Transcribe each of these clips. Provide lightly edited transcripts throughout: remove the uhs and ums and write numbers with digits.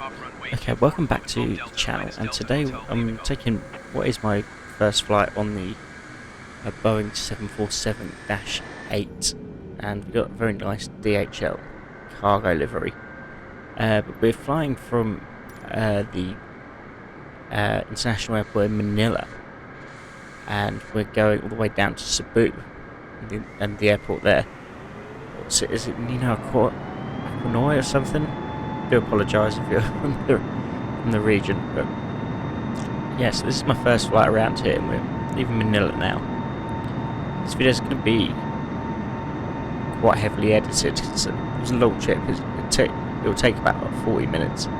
Okay, welcome back to the channel, and today I'm taking what is my first flight on the Boeing 747-8, and we've got a very nice DHL cargo livery. But we're flying from the international airport in Manila, and we're going all the way down to Cebu, and the airport there. Is it Nino Aquinoy or something? I do apologise if you're from the region, but yeah, so this is my first flight around here, and we're leaving Manila now. This video is going to be quite heavily edited because it was a long trip. It will take about 40 minutes, so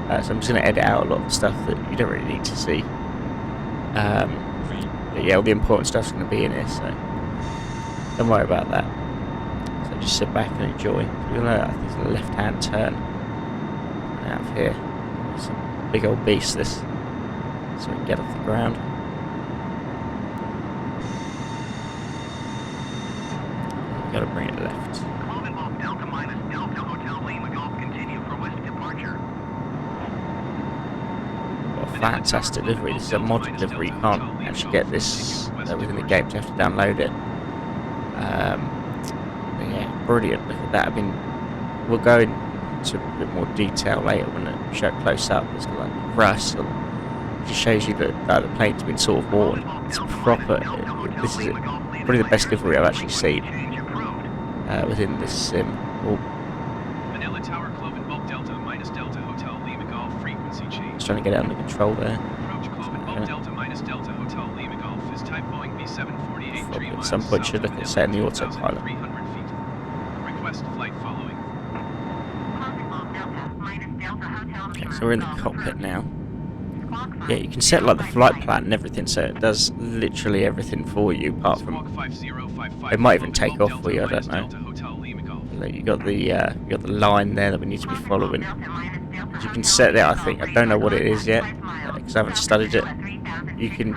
I'm just going to edit out a lot of stuff that you don't really need to see. But yeah, all the important stuff's going to be in here, so don't worry about that. So just sit back and enjoy. I think it's a left-hand turn out of here. It's a big old beast, this, so we can get off the ground. We've got to bring it left. What a fantastic delivery. This is a mod delivery. You can't actually get this within the game, so you have to download it. But yeah, brilliant. Look at that. I mean, we'll go into a bit more detail later when I show it close up. It's got like rust, it just shows you that the plane's been sort of worn. It's proper. This is probably the best livery I've actually seen within this sim. Manila Tower, Cloven Bulk Delta minus Delta Hotel Lima Golf frequency change. Just trying to get it under control there. Approach Cloven Bulk Delta minus Delta Hotel Lima Golf is type Boeing B748 3 miles At some point should look at setting the autopilot. 300 feet. Request flight following. Okay, so we're in the cockpit now. Yeah, you can set like the flight plan and everything, so it does literally everything for you, apart from it might even take off for you. I don't know. You got the line there that we need to be following. You can set it. I think I don't know what it is yet because I haven't studied it. You can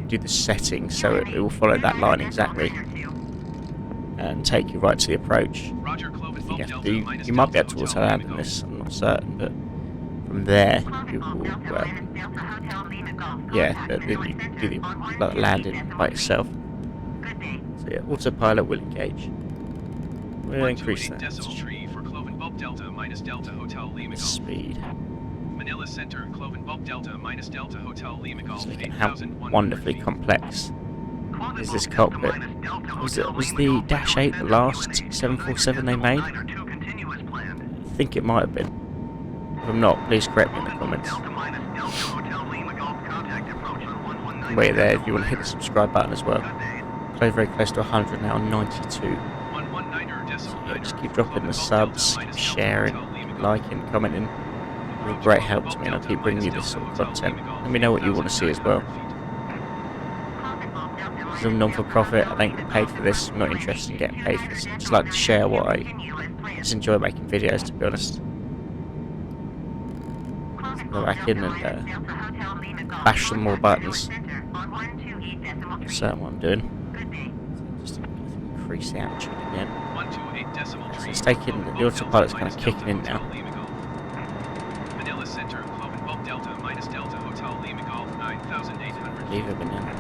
do the settings so it will follow that line exactly and take you right to the approach. You might be able to auto land in this. I'm not certain, but from there you will. Yeah, you do the landing by itself. So yeah, autopilot will engage. We'll increase that speed. Manila Center, Cloven Bulk Delta minus Delta Hotel Lima Golf. So again, how wonderfully complex is this cockpit? Was the Dash 8 the last 747 they made? I think it might have been. If I'm not, please correct me in the comments. Wait there if you want to hit the subscribe button as well. Play very close to 100 now, 92. So yeah, just keep dropping the subs, keep sharing, keep liking, commenting. It'll be a great help to me, and I'll keep bringing you this sort of content. Let me know what you want to see as well. Because I'm non-for-profit, I don't get paid for this. I'm not interested in getting paid for this. I just like to share what I just enjoy making videos, to be honest. Go back in and bash some more buttons. That's what I'm doing. Just increase the altitude again. So it's taking the autopilot's kind of kicking in now. Manila Center, Cloven Bulk Delta minus Delta Hotel Lima Golf 9,800. Leave it Manila.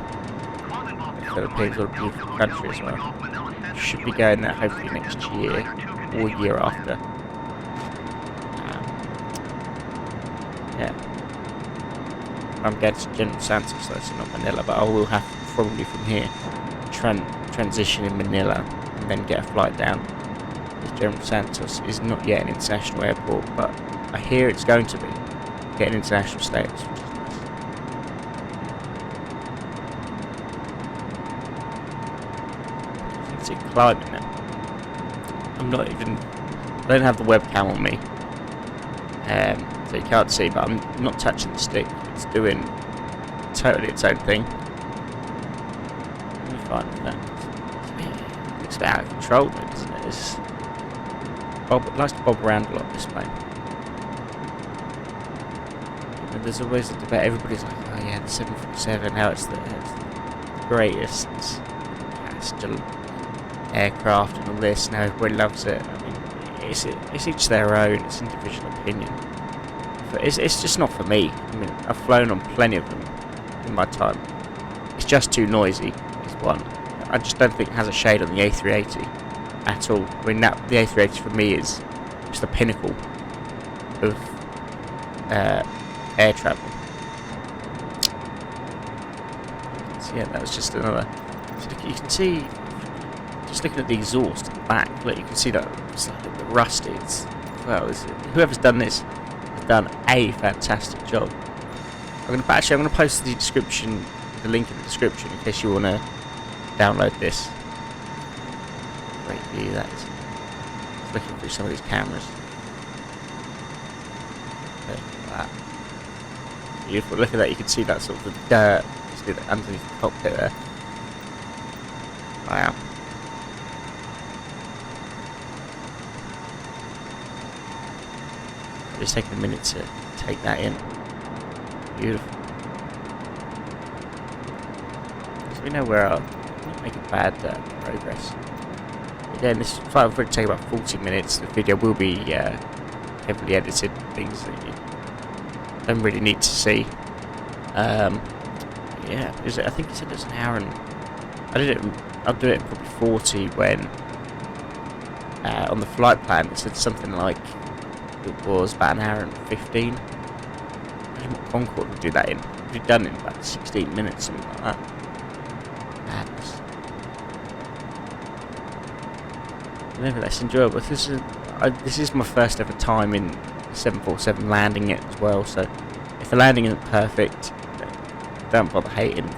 Philippines is a beautiful country as well. Should be going there hopefully next year or year after. Yeah. I'm going to General Santos, though, so not Manila, but I will have to probably from here transition in Manila and then get a flight down. Because General Santos is not yet an international airport, but I hear it's going to be. Get an international status, which is nice. You can see climbing now. I'm not even. I don't have the webcam on me. So you can't see, but I'm not touching the stick. It's doing totally its own thing. Let me find that. It's a bit out of control, though, doesn't it? It likes to bob around a lot, this plane. And there's always a debate. Everybody's like, oh yeah, the 747, how it's the greatest passenger aircraft and all this. Now everybody loves it. I mean, it's each their own. It's individual opinion. It's just not for me. I mean, I've flown on plenty of them in my time. It's just too noisy, is one. I just don't think it has a shade on the A380 at all. I mean, the A380 for me is just the pinnacle of air travel. So yeah, that was just another. So you can see, just looking at the exhaust at the back, look, you can see that it's like a bit rusty. Whoever's done this has done a fantastic job. I'm gonna post the link in the description in case you want to download this. Great view that is. Just looking through some of these cameras. Look at that. Beautiful. Look at that. You can see that sort of the dirt just underneath the cockpit there. Wow. Just taking a minute to take that in. Beautiful. So we know we're not making bad progress. Again, this flight will probably take about 40 minutes. The video will be heavily edited, things that you don't really need to see. Yeah, I think it said it was an hour and I'll do it in probably 40 when on the flight plan it said something like it was about an hour and 15. Imagine what Concorde would do that in. It would be done in about 16 minutes, something like that. Madness. Nevertheless, enjoyable. This is my first ever time in 747 landing it as well, so if the landing isn't perfect, don't bother hating.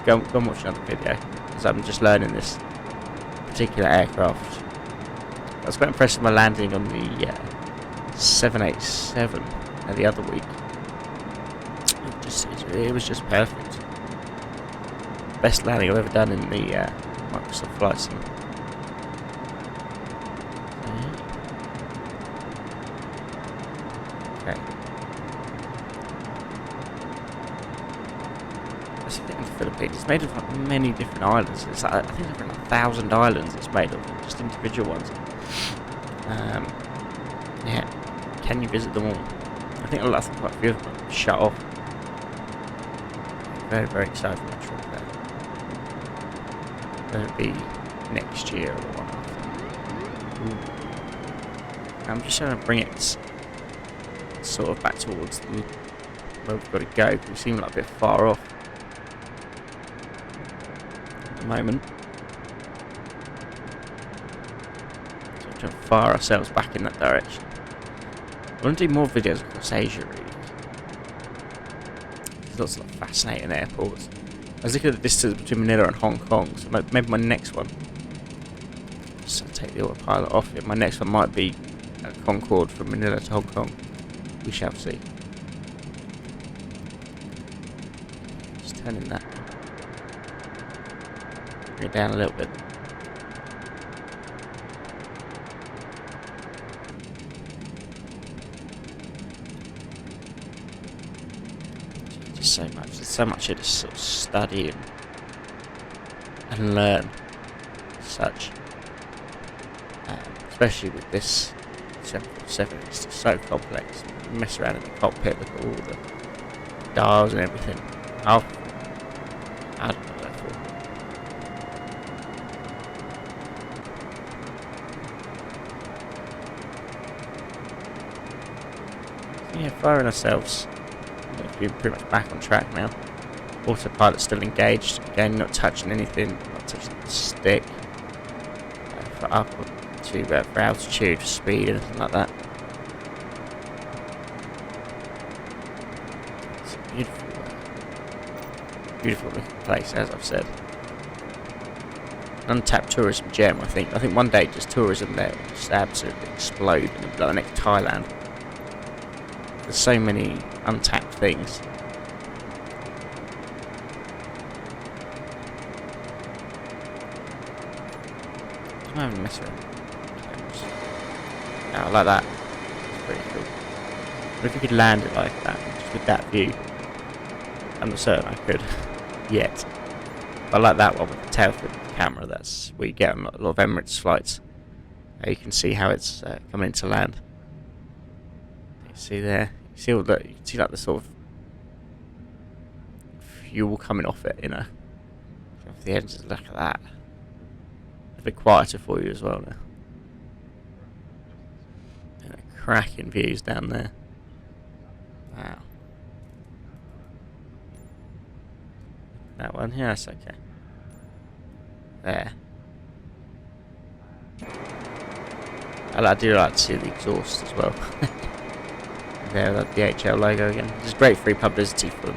Go and watch another video, because I'm just learning this particular aircraft. I was quite impressed with my landing on the 787 the other week. It was just perfect. Best landing I've ever done in the Microsoft Flight Sim. Okay. That's the thing with the Philippines. It's made of like many different islands. It's like, I think there's around 1,000 islands it's made of, just individual ones. Yeah. Can you visit them all? I think quite a few of them shut off. Very, very excited for my trip there. Whether it be next year or one after. I'm just trying to bring it sort of back towards where we've got to go. We seem like a bit far off at the moment. So we're trying to fire ourselves back in that direction. I want to do more videos across Asia, really. There's lots of fascinating airports. I was looking at the distance between Manila and Hong Kong, so maybe my next one, just take the autopilot off it, my next one might be a Concorde from Manila to Hong Kong. We shall see. Just turning that. Bring it down a little bit. So much. There's so much here to sort of study and learn. Such, especially with this 747, it's just so complex. You mess around in the cockpit, look at all the dials and everything. I don't know that for. So yeah, firing ourselves. We're pretty much back on track now. Autopilot's still engaged. Again, not touching anything, not touching the stick. For up to for altitude, for speed, anything like that. It's a beautiful looking place, as I've said. Untapped tourism gem, I think. I think one day just tourism there will just absolutely explode and it'll be like the next Thailand. There's so many untapped things. I'm having a mess around. I like that. It's pretty cool. But if you could land it like that, just with that view, I'm not certain I could yet. But I like that one with the tail flip camera. That's where you get on a lot of Emirates flights. You can see how it's coming into land. You see there. see all that. You can see like the sort of fuel coming off it, Off the engines. Look at that. A bit quieter for you as well now. And cracking views down there. Wow. That one, yeah, that's okay. There. I do like to see the exhaust as well. There, that DHL logo again. It's great free publicity for them.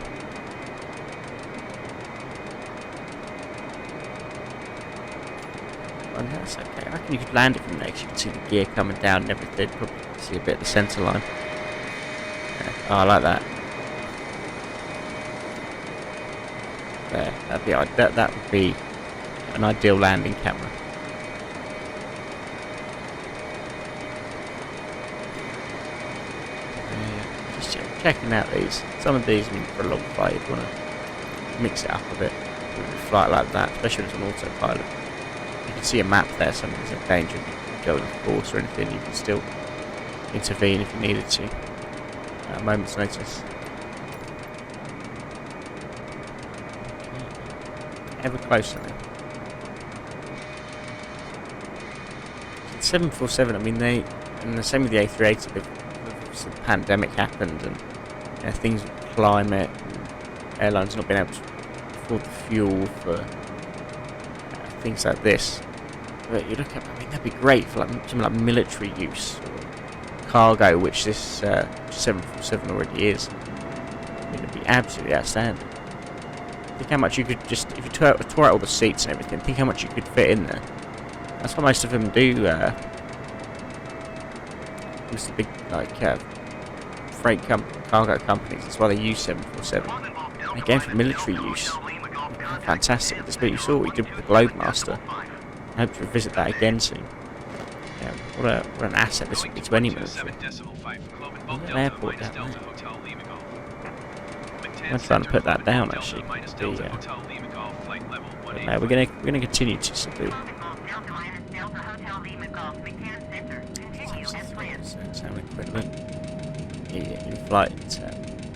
Oh, yeah, that's okay. I reckon you could land it from there because you can see the gear coming down and everything. Probably see a bit of the centre line. Yeah. Oh, I like that. There, that would be an ideal landing camera. Just checking out these. Some of these, for a long flight, you'd want to mix it up a bit with a flight like that, especially when it's on autopilot. You can see a map there, so there's no danger of you going off course or anything. You can still intervene if you needed to at a moment's notice. Ever closer now. 747, and the same with the A380, the pandemic happened and things with climate, and airlines not being able to afford the fuel for things like this. But you look at, that'd be great for something like military use or cargo, which this 747 already is. It'd be absolutely outstanding. Think how much you could just, if you tore out all the seats and everything, think how much you could fit in there. That's what most of them do. Most of the big, freight cargo companies, that's why they use 747. And again, for military use. Fantastic. That's what you saw what we did with the Globemaster. I hope to revisit that again soon. Yeah, what an asset this would be to any military. An airport down there. I'm trying to put that down actually. But no, we're gonna continue to Cebu. Let's have a quick look. The in-flight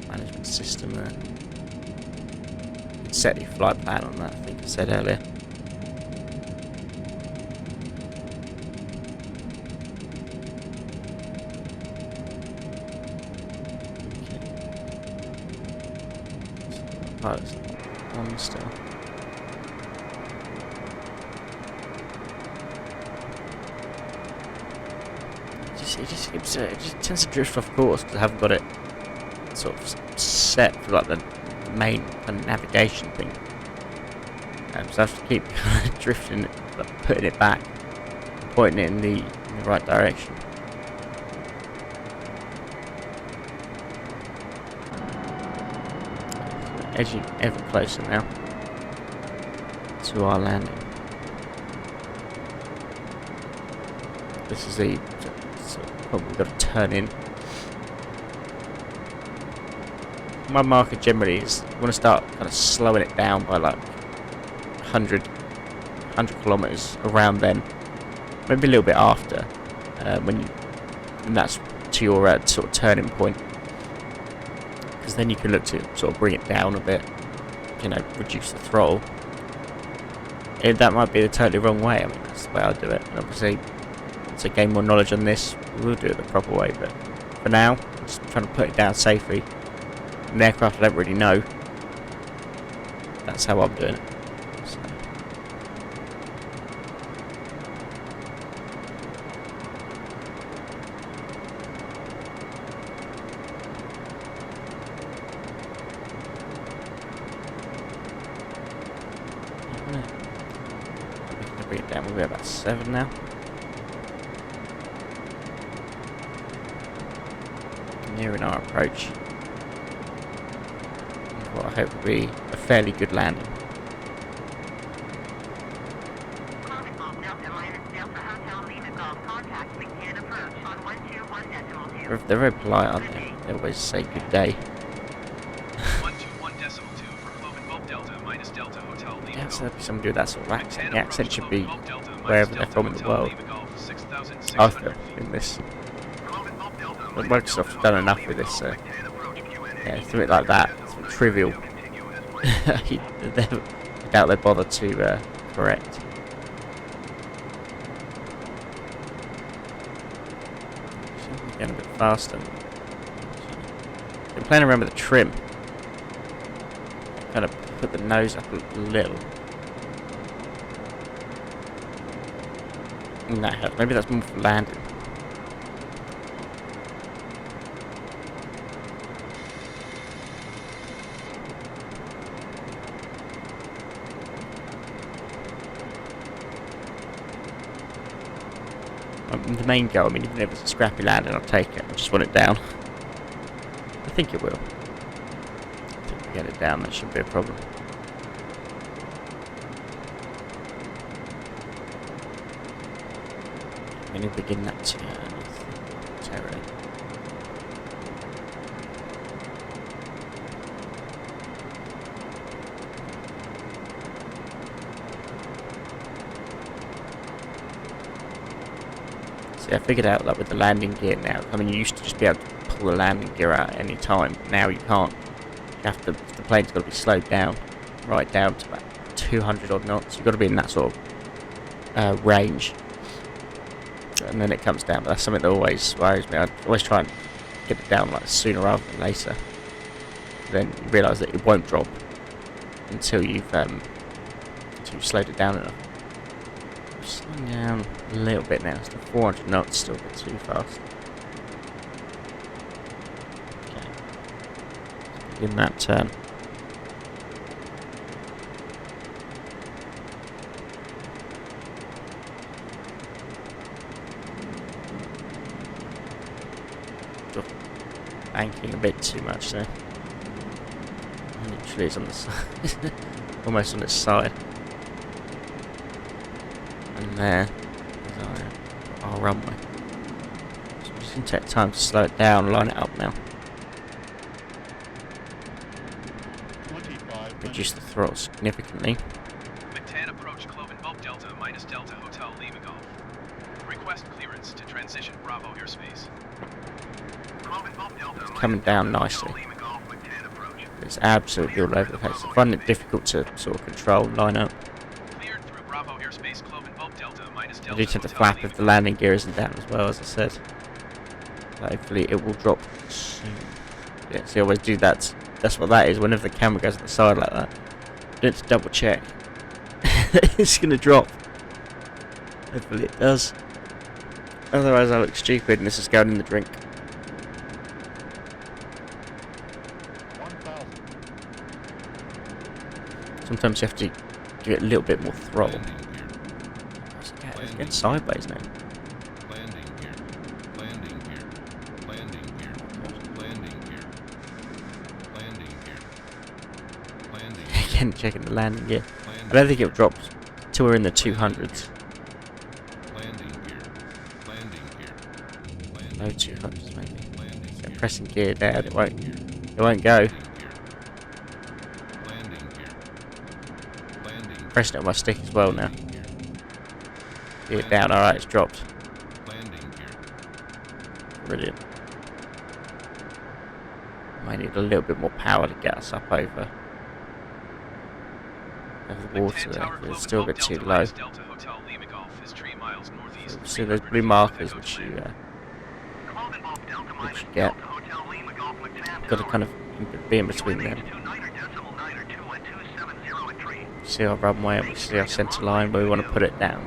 management system there. Set your flight plan on that, I think I said earlier. Pilot's on still. It just tends to drift off course because I haven't got it sort of set for the main kind of navigation thing. So I have to keep drifting it, putting it back, pointing it in the right direction. Edging ever closer now to our landing. This is the point we've got to turn in. My marker generally is you want to start kind of slowing it down by 100 kilometers around then, maybe a little bit after, when that's to your sort of turning point. Because then you can look to sort of bring it down a bit, reduce the throttle. That might be the totally wrong way. That's the way I do it. And obviously, once I gain more knowledge on this, we'll do it the proper way. But for now, I'm just trying to put it down safely. An aircraft I don't really know. That's how I'm doing it. So. Bring it down. We'll be about 7 now. Nearing our approach. What I hope will be a fairly good landing. They're very polite, aren't they? They always say good day. 121.2 for Cloven Bob Delta minus Delta Hotel Lima. Yeah, so there'll be somebody with that sort of accent. The accent should be wherever they're from in the world. I feel in this. Cloven Bob Delta Microsoft's done enough with this, so yeah, something like that, something trivial. I doubt they bother to correct. Getting a bit faster. Been playing around with the trim. Kind of put the nose up a little. And that helps. Maybe that's more for landing. The main goal, I mean, even if it's a scrappy landing, I'll take it. I just want it down. I think it will. I think we get it down, that shouldn't be a problem. When you begin that turn, terribly. I figured out that with the landing gear now, I mean, you used to just be able to pull the landing gear out at any time. Now you can't. You have to, the plane's got to be slowed down, right down to about 200 odd knots. You've got to be in that sort of range. And then it comes down, but that's something that always worries me. I always try and get it down like sooner rather than later. Then you realise that it won't drop until you've slowed it down enough. Slowing down a little bit now, so 400 knots, still a bit too fast. Okay. Begin that turn. Banking a bit too much there. Literally it's on the side. Almost on its side. And there is our runway. So I'm just going to take time to slow it down, line it up now. Reduce the throttle significantly. McTan approach Cloven Bulk Delta minus Delta Hotel Lima Golf. Request clearance to transition Bravo airspace. It's coming down nicely. It's absolutely all over the place. I find it difficult to sort of control, line up. I do tend to flap if the landing gear isn't down as well, as I said. Hopefully it will drop soon. Yeah, see, I always do that. That's what that is. Whenever the camera goes on the side like that, I do it to double check. It's going to drop. Hopefully it does. Otherwise I look stupid and this is going in the drink. Sometimes you have to give it a little bit more throttle. It's getting sideways now. Again, checking the landing gear. I don't think it'll drop till we're in the 200s. Low 200s maybe. So pressing gear down, it won't go. Pressing it on my stick as well now. Gear down, alright, it's dropped. Brilliant. Might need a little bit more power to get us up over the water there, but it's still a bit too low. See those blue markers which you get. Got to kind of be in between them. See our runway and we see our centre line where we want to put it down.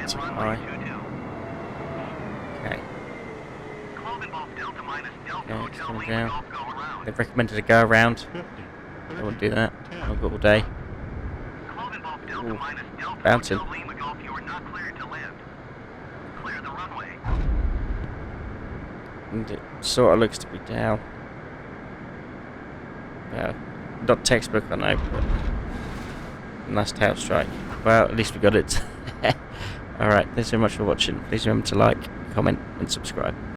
Too high. Okay. Okay, it's coming down. They've recommended a go around. I won't do that. I've got all day. Ooh, bouncing. And it sort of looks to be down. Not textbook, I know, but nice tail strike. Well, at least we got it. Alright, thanks so much for watching. Please remember to like, comment, and subscribe.